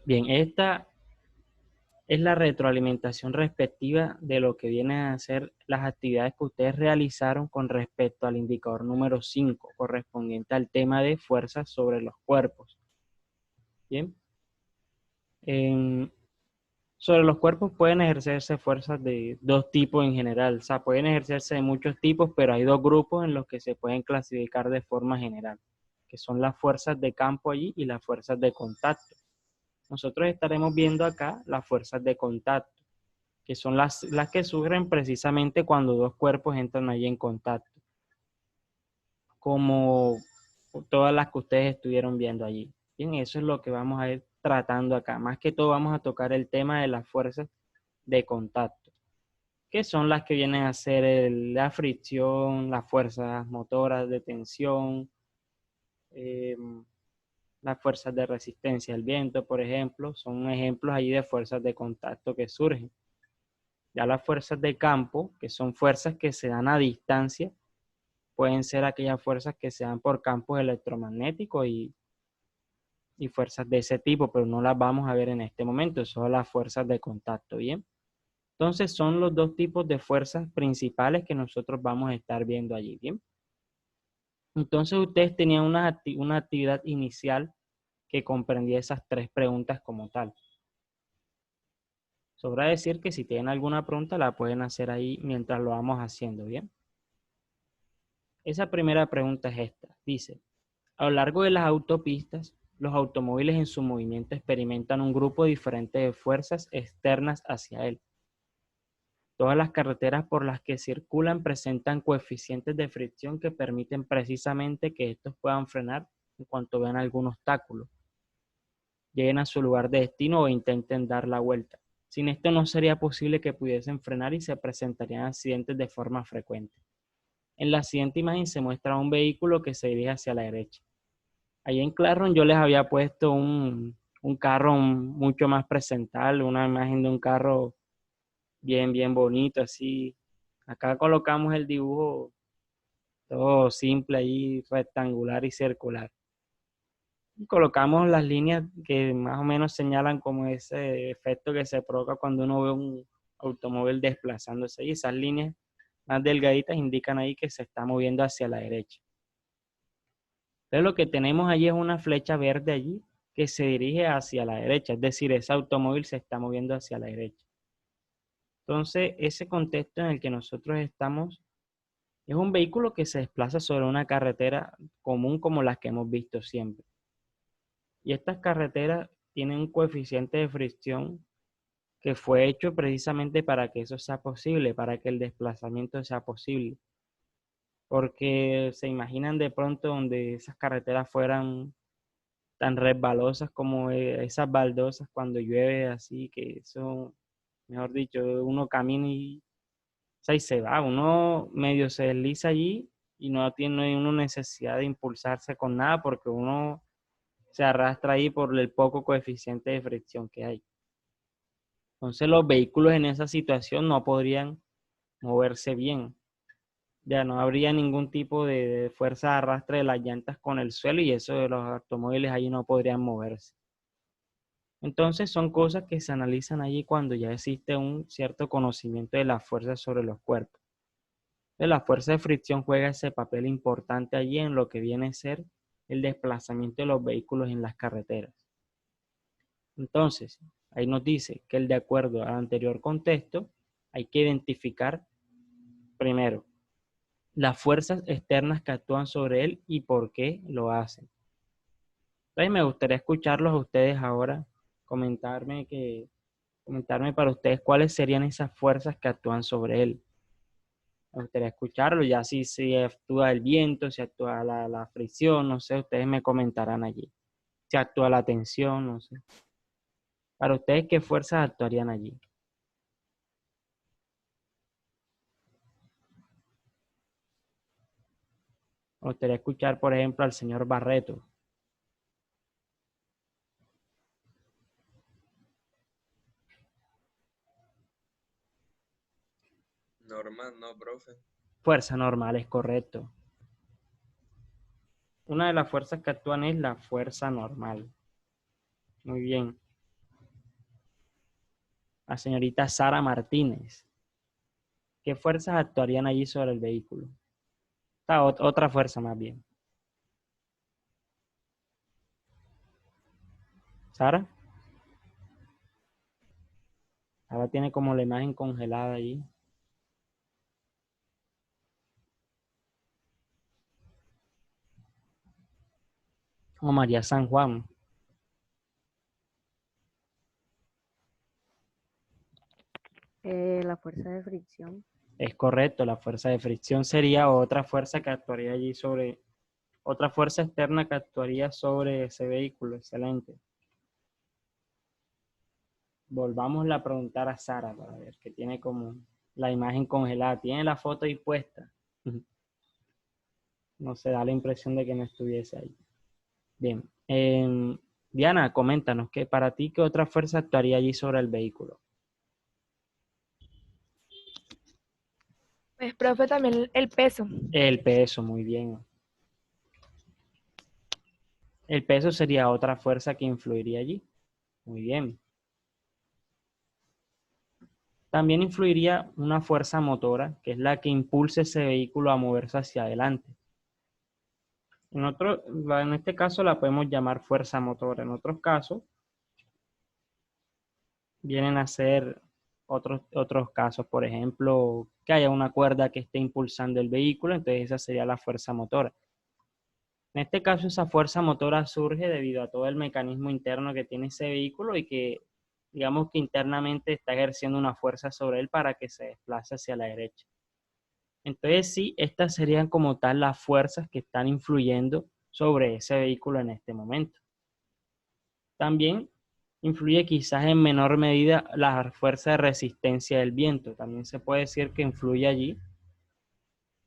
Bien, esta es la retroalimentación respectiva de lo que vienen a ser las actividades que ustedes realizaron con respecto al indicador número 5, correspondiente al tema de fuerzas sobre los cuerpos. Bien, en- sobre los cuerpos pueden ejercerse fuerzas de dos tipos en general, o sea, pueden ejercerse de muchos tipos, pero hay dos grupos en los que se pueden clasificar de forma general, que son las fuerzas de campo allí y las fuerzas de contacto. Nosotros estaremos viendo acá las fuerzas de contacto, que son las que surgen precisamente cuando dos cuerpos entran allí en contacto, como todas las que ustedes estuvieron viendo allí. Bien, eso es lo que vamos a ir tratando acá. Más que todo vamos a tocar el tema de las fuerzas de contacto, que son las que vienen a ser la fricción, las fuerzas motoras de tensión, eh, las fuerzas de resistencia al viento, por ejemplo, son ejemplos allí de fuerzas de contacto que surgen. Ya las fuerzas de campo, que son fuerzas que se dan a distancia, pueden ser aquellas fuerzas que se dan por campos electromagnéticos y fuerzas de ese tipo, pero no las vamos a ver en este momento, son las fuerzas de contacto, ¿bien? Entonces son los dos tipos de fuerzas principales que nosotros vamos a estar viendo allí, ¿bien? Entonces ustedes tenían una actividad inicial que comprendía esas tres preguntas como tal. Sobra decir que si tienen alguna pregunta la pueden hacer ahí mientras lo vamos haciendo, ¿bien? Esa primera pregunta es esta. Dice, a lo largo de las autopistas, los automóviles en su movimiento experimentan un grupo diferente de fuerzas externas hacia él. Todas las carreteras por las que circulan presentan coeficientes de fricción que permiten precisamente que estos puedan frenar en cuanto vean algún obstáculo, lleguen a su lugar de destino o intenten dar la vuelta. Sin esto no sería posible que pudiesen frenar y se presentarían accidentes de forma frecuente. En la siguiente imagen se muestra un vehículo que se dirige hacia la derecha. Ahí en Classroom yo les había puesto un carro mucho más presentable, una imagen de un carro bien bonito, así. Acá colocamos el dibujo todo simple ahí, rectangular y circular. Y colocamos las líneas que más o menos señalan como ese efecto que se provoca cuando uno ve un automóvil desplazándose. Y esas líneas más delgaditas indican ahí que se está moviendo hacia la derecha. Entonces lo que tenemos allí es una flecha verde allí que se dirige hacia la derecha, es decir, ese automóvil se está moviendo hacia la derecha. Entonces, ese contexto en el que nosotros estamos es un vehículo que se desplaza sobre una carretera común como las que hemos visto siempre. Y estas carreteras tienen un coeficiente de fricción que fue hecho precisamente para que eso sea posible, para que el desplazamiento sea posible. Porque se imaginan de pronto donde esas carreteras fueran tan resbalosas como esas baldosas cuando llueve, así que eso, mejor dicho, uno camina y, o sea, y se va, uno medio se desliza allí y no hay una necesidad de impulsarse con nada porque uno se arrastra ahí por el poco coeficiente de fricción que hay. Entonces los vehículos en esa situación no podrían moverse bien. Ya no habría ningún tipo de fuerza de arrastre de las llantas con el suelo y eso de los automóviles allí no podrían moverse. Entonces son cosas que se analizan allí cuando ya existe un cierto conocimiento de las fuerzas sobre los cuerpos. La fuerza de fricción juega ese papel importante allí en lo que viene a ser el desplazamiento de los vehículos en las carreteras. Entonces, ahí nos dice que de acuerdo al anterior contexto, hay que identificar primero las fuerzas externas que actúan sobre él y por qué lo hacen. Entonces, me gustaría escucharlos a ustedes ahora, comentarme para ustedes cuáles serían esas fuerzas que actúan sobre él. Me gustaría escucharlo, ya si actúa el viento, si actúa la fricción, no sé, ustedes me comentarán allí. Si actúa la tensión, no sé. Para ustedes, ¿qué fuerzas actuarían allí? Me gustaría escuchar, por ejemplo, al señor Barreto. Normal, ¿no, profe? Fuerza normal, es correcto. Una de las fuerzas que actúan es la fuerza normal. Muy bien. la señorita Sara Martínez. ¿Qué fuerzas actuarían allí sobre el vehículo? Otra fuerza más bien. ¿Sara? Ahora tiene como la imagen congelada allí. O María San Juan. La fuerza de fricción. Es correcto, la fuerza de fricción sería otra fuerza que actuaría allí sobre, otra fuerza externa que actuaría sobre ese vehículo. Excelente. Volvamos a preguntar a Sara para ver, que tiene como la imagen congelada. Tiene la foto ahí puesta. No se da la impresión de que no estuviese ahí. Bien. Diana, coméntanos, que para ti, ¿qué otra fuerza actuaría allí sobre el vehículo? Pues, profe, también el peso. El peso, muy bien. El peso sería otra fuerza que influiría allí. Muy bien. También influiría una fuerza motora, que es la que impulsa ese vehículo a moverse hacia adelante. En este caso la podemos llamar fuerza motora. En otros casos vienen a ser otros casos, por ejemplo, que haya una cuerda que esté impulsando el vehículo, entonces esa sería la fuerza motora. En este caso, esa fuerza motora surge debido a todo el mecanismo interno que tiene ese vehículo y que, digamos que internamente está ejerciendo una fuerza sobre él para que se desplace hacia la derecha. Entonces, sí, estas serían como tal las fuerzas que están influyendo sobre ese vehículo en este momento. También influye quizás en menor medida la fuerza de resistencia del viento. También se puede decir que influye allí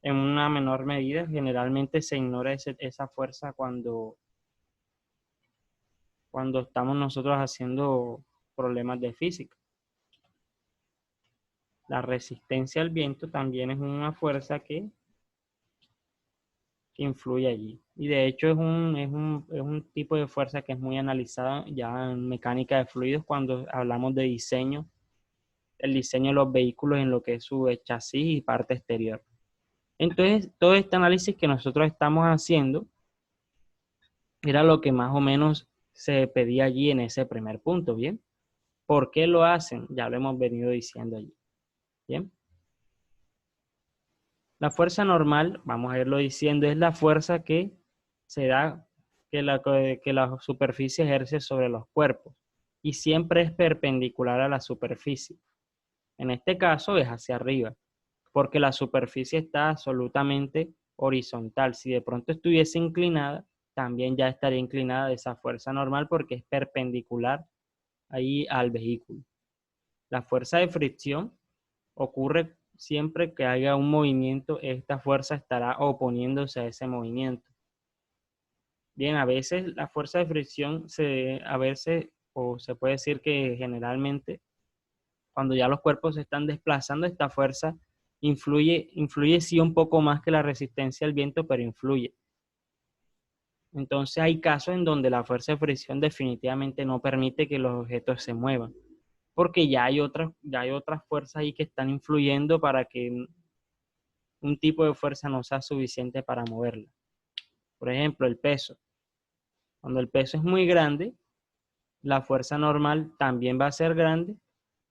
en una menor medida. Generalmente se ignora esa fuerza cuando estamos nosotros haciendo problemas de física. La resistencia al viento también es una fuerza que influye allí. Y de hecho es un tipo de fuerza que es muy analizada ya en mecánica de fluidos cuando hablamos de diseño, el diseño de los vehículos en lo que es su chasis y parte exterior. Entonces, todo este análisis que nosotros estamos haciendo era lo que más o menos se pedía allí en ese primer punto, ¿bien? ¿Por qué lo hacen? Ya lo hemos venido diciendo allí. Bien. La fuerza normal, vamos a irlo diciendo, es la fuerza que se da, que la superficie ejerce sobre los cuerpos y siempre es perpendicular a la superficie. En este caso es hacia arriba, porque la superficie está absolutamente horizontal. Si de pronto estuviese inclinada, también ya estaría inclinada esa fuerza normal porque es perpendicular ahí al vehículo. La fuerza de fricción ocurre siempre que haya un movimiento, esta fuerza estará oponiéndose a ese movimiento. Bien, a veces la fuerza de fricción o se puede decir que generalmente, cuando ya los cuerpos se están desplazando, esta fuerza influye sí un poco más que la resistencia al viento, pero influye. Entonces hay casos en donde la fuerza de fricción definitivamente no permite que los objetos se muevan, porque ya hay otras fuerzas ahí que están influyendo para que un tipo de fuerza no sea suficiente para moverla. Por ejemplo, el peso. Cuando el peso es muy grande, la fuerza normal también va a ser grande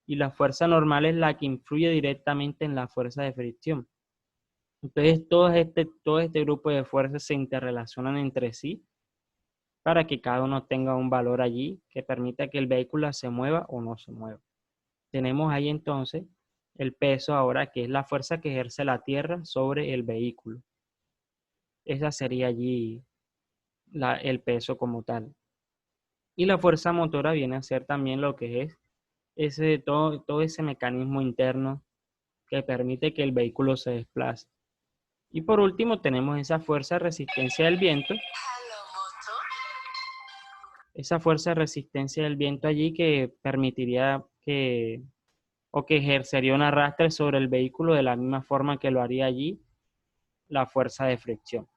y la fuerza normal es la que influye directamente en la fuerza de fricción. Entonces, todo este grupo de fuerzas se interrelacionan entre sí para que cada uno tenga un valor allí que permita que el vehículo se mueva o no se mueva. Tenemos ahí entonces el peso ahora, que es la fuerza que ejerce la Tierra sobre el vehículo. Esa sería allí el peso como tal. Y la fuerza motora viene a ser también lo que es todo ese mecanismo interno que permite que el vehículo se desplace. Y por último tenemos esa fuerza de resistencia del viento. Esa fuerza de resistencia del viento allí que permitiría que ejercería un arrastre sobre el vehículo de la misma forma que lo haría allí la fuerza de fricción.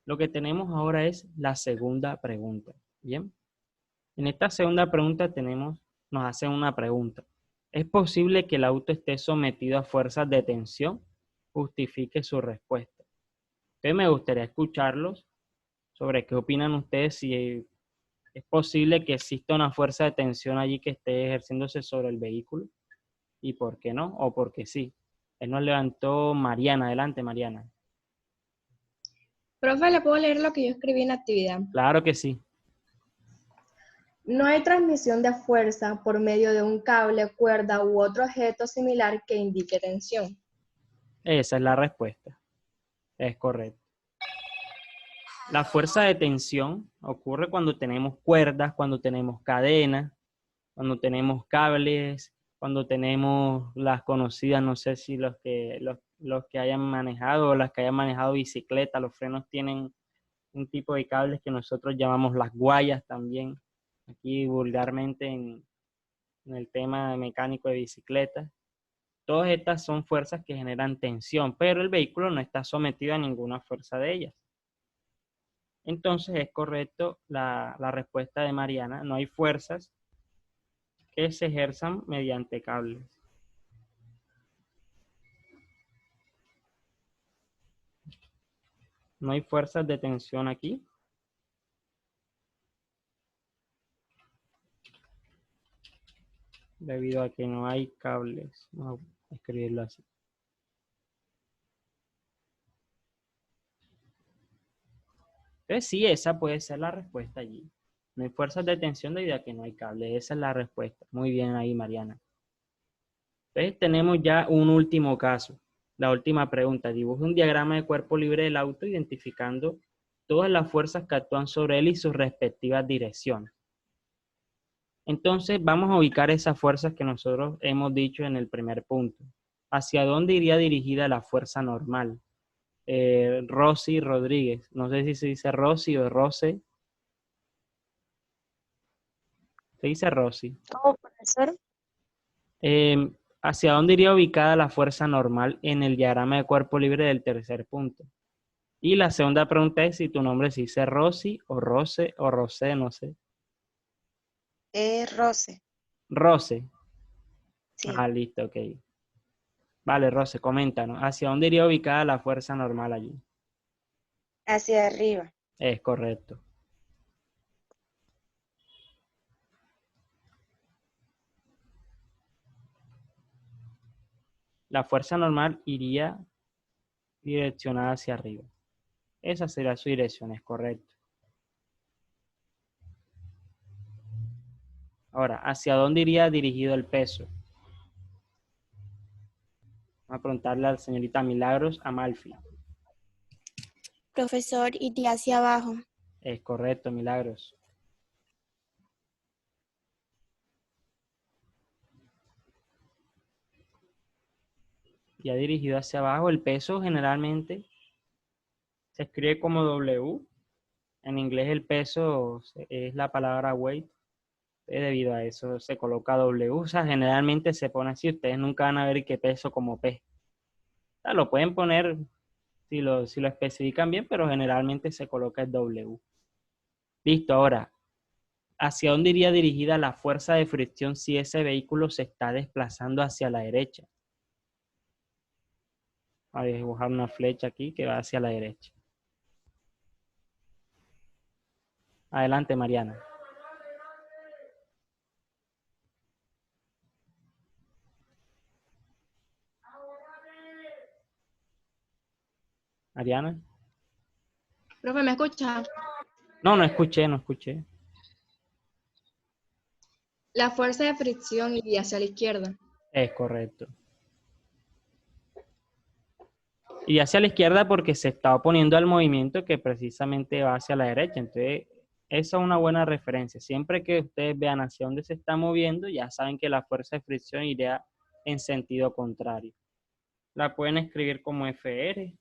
Lo que tenemos ahora es la segunda pregunta. Bien. En esta segunda pregunta tenemos nos hacen una pregunta. ¿Es posible que el auto esté sometido a fuerzas de tensión? Justifique su respuesta. Entonces me gustaría escucharlos sobre qué opinan ustedes, si es posible que exista una fuerza de tensión allí que esté ejerciéndose sobre el vehículo y por qué no, o por qué sí. Él nos levantó Mariana. Adelante, Mariana. Profe, ¿le puedo leer lo que yo escribí en la actividad? Claro que sí. No hay transmisión de fuerza por medio de un cable, cuerda u otro objeto similar que indique tensión. Esa es la respuesta. Es correcto. La fuerza de tensión ocurre cuando tenemos cuerdas, cuando tenemos cadenas, cuando tenemos cables, cuando tenemos las conocidas, no sé si los que hayan manejado o las que hayan manejado bicicleta, los frenos tienen un tipo de cables que nosotros llamamos las guayas también, aquí vulgarmente en el tema mecánico de bicicletas. Todas estas son fuerzas que generan tensión, pero el vehículo no está sometido a ninguna fuerza de ellas. Entonces es correcto la respuesta de Mariana. No hay fuerzas que se ejerzan mediante cables. No hay fuerzas de tensión aquí. Debido a que no hay cables. Vamos a escribirlo así. Entonces sí, esa puede ser la respuesta allí. No hay fuerzas de tensión debido a que no hay cable. Esa es la respuesta. Muy bien ahí, Mariana. Entonces tenemos ya un último caso. La última pregunta. Dibuje un diagrama de cuerpo libre del auto identificando todas las fuerzas que actúan sobre él y sus respectivas direcciones. Entonces vamos a ubicar esas fuerzas que nosotros hemos dicho en el primer punto. ¿Hacia dónde iría dirigida la fuerza normal? Rosy Rodríguez. No sé si se dice Rosy o Rose. Se dice Rosy. Oh, profesor. ¿Hacia dónde iría ubicada la fuerza normal en el diagrama de cuerpo libre del tercer punto? Y la segunda pregunta es si tu nombre se dice Rosy o Rose o Rosé, no sé. Rose. Rose. Sí. Ah, listo, ok. Vale, Rose, coméntanos. ¿Hacia dónde iría ubicada la fuerza normal allí? Hacia arriba. Es correcto. La fuerza normal iría direccionada hacia arriba. Esa sería su dirección, es correcto. Ahora, ¿hacia dónde iría dirigido el peso? Vamos a preguntarle a la señorita Milagros Amalfi. Profesor, iría hacia abajo. Es correcto, Milagros. Ya dirigido hacia abajo, el peso generalmente se escribe como W. En inglés el peso es la palabra weight. Debido a eso se coloca W. O sea, generalmente se pone así. Ustedes nunca van a ver que peso como P. O sea, lo pueden poner si lo especifican bien, pero generalmente se coloca el W. Listo, ahora, ¿hacia dónde iría dirigida la fuerza de fricción si ese vehículo se está desplazando hacia la derecha? Voy a dibujar una flecha aquí que va hacia la derecha. Adelante, Mariana. Mariana. Profe, ¿me escucha? No, no escuché. La fuerza de fricción iría hacia la izquierda. Es correcto. Y hacia la izquierda porque se está oponiendo al movimiento que precisamente va hacia la derecha. Entonces, esa es una buena referencia. Siempre que ustedes vean hacia dónde se está moviendo, ya saben que la fuerza de fricción iría en sentido contrario. La pueden escribir como FR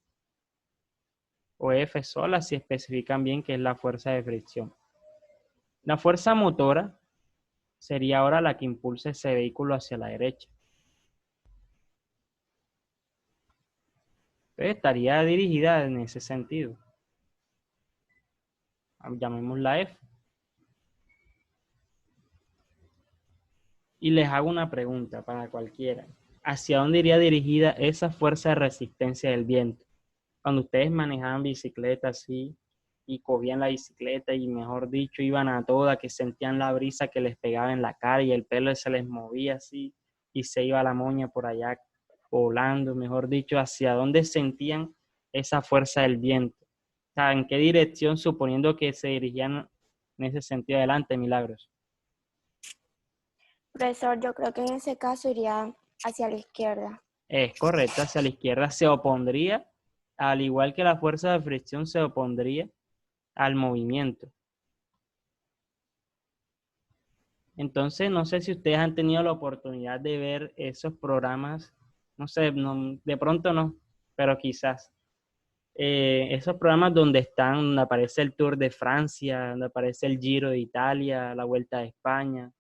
o F sola si especifican bien qué es la fuerza de fricción. La fuerza motora sería ahora la que impulsa ese vehículo hacia la derecha. Entonces, estaría dirigida en ese sentido. Llamémosla F. Y les hago una pregunta para cualquiera. ¿Hacia dónde iría dirigida esa fuerza de resistencia del viento? Cuando ustedes manejaban bicicleta así y cogían la bicicleta y mejor dicho iban a toda, que sentían la brisa que les pegaba en la cara y el pelo se les movía así y se iba la moña por allá volando, mejor dicho, ¿hacia dónde sentían esa fuerza del viento? O sea, ¿en qué dirección, suponiendo que se dirigían en ese sentido adelante, Milagros? Profesor, yo creo que en ese caso iría hacia la izquierda. Es correcto, hacia la izquierda se opondría, al igual que la fuerza de fricción se opondría al movimiento. Entonces, no sé si ustedes han tenido la oportunidad de ver esos programas, no sé, de pronto no, pero quizás. Esos programas donde aparece el Tour de Francia, donde aparece el Giro de Italia, la Vuelta de España.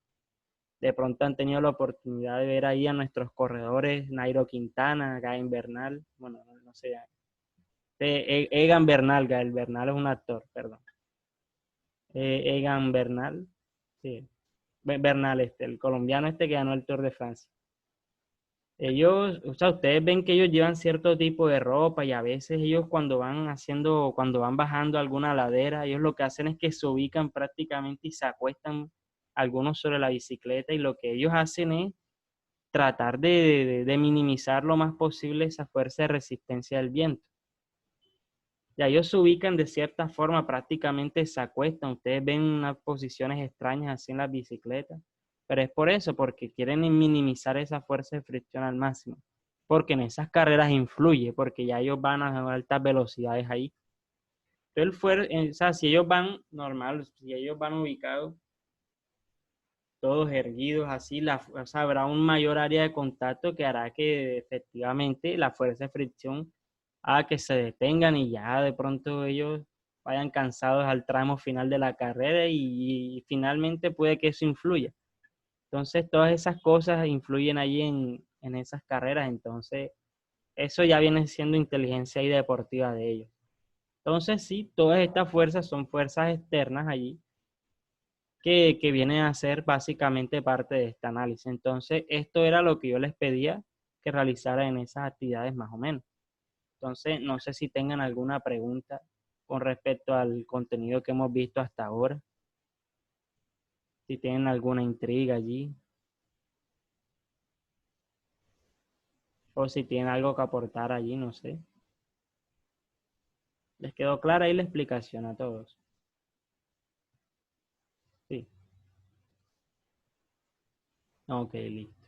De pronto han tenido la oportunidad de ver ahí a nuestros corredores, Nairo Quintana, Gael Bernal, bueno, no sé, Egan Bernal, Gael Bernal es un actor, perdón. Egan Bernal, sí, Bernal, el colombiano que ganó el Tour de Francia. Ellos, o sea, ustedes ven que ellos llevan cierto tipo de ropa y a veces ellos cuando van bajando alguna ladera, ellos lo que hacen es que se ubican prácticamente y se acuestan algunos sobre la bicicleta y lo que ellos hacen es tratar de minimizar lo más posible esa fuerza de resistencia del viento. Ya ellos se ubican de cierta forma, prácticamente se acuestan. Ustedes ven unas posiciones extrañas así en las bicicletas, pero es por eso, porque quieren minimizar esa fuerza de fricción al máximo. Porque en esas carreras influye, porque ya ellos van a altas velocidades ahí. Entonces, o sea, si ellos van normal, si ellos van ubicados, todos erguidos así, o sea, habrá un mayor área de contacto que hará que efectivamente la fuerza de fricción haga que se detengan y ya de pronto ellos vayan cansados al tramo final de la carrera y finalmente puede que eso influya. Entonces, todas esas cosas influyen allí en esas carreras, entonces eso ya viene siendo inteligencia y deportiva de ellos. Entonces, sí, todas estas fuerzas son fuerzas externas allí que vienen a ser básicamente parte de este análisis. Entonces, esto era lo que yo les pedía que realizaran en esas actividades más o menos. Entonces, no sé si tengan alguna pregunta con respecto al contenido que hemos visto hasta ahora. Si tienen alguna intriga allí. O si tienen algo que aportar allí, no sé. ¿Les quedó clara ahí la explicación a todos? Sí. Ok, listo.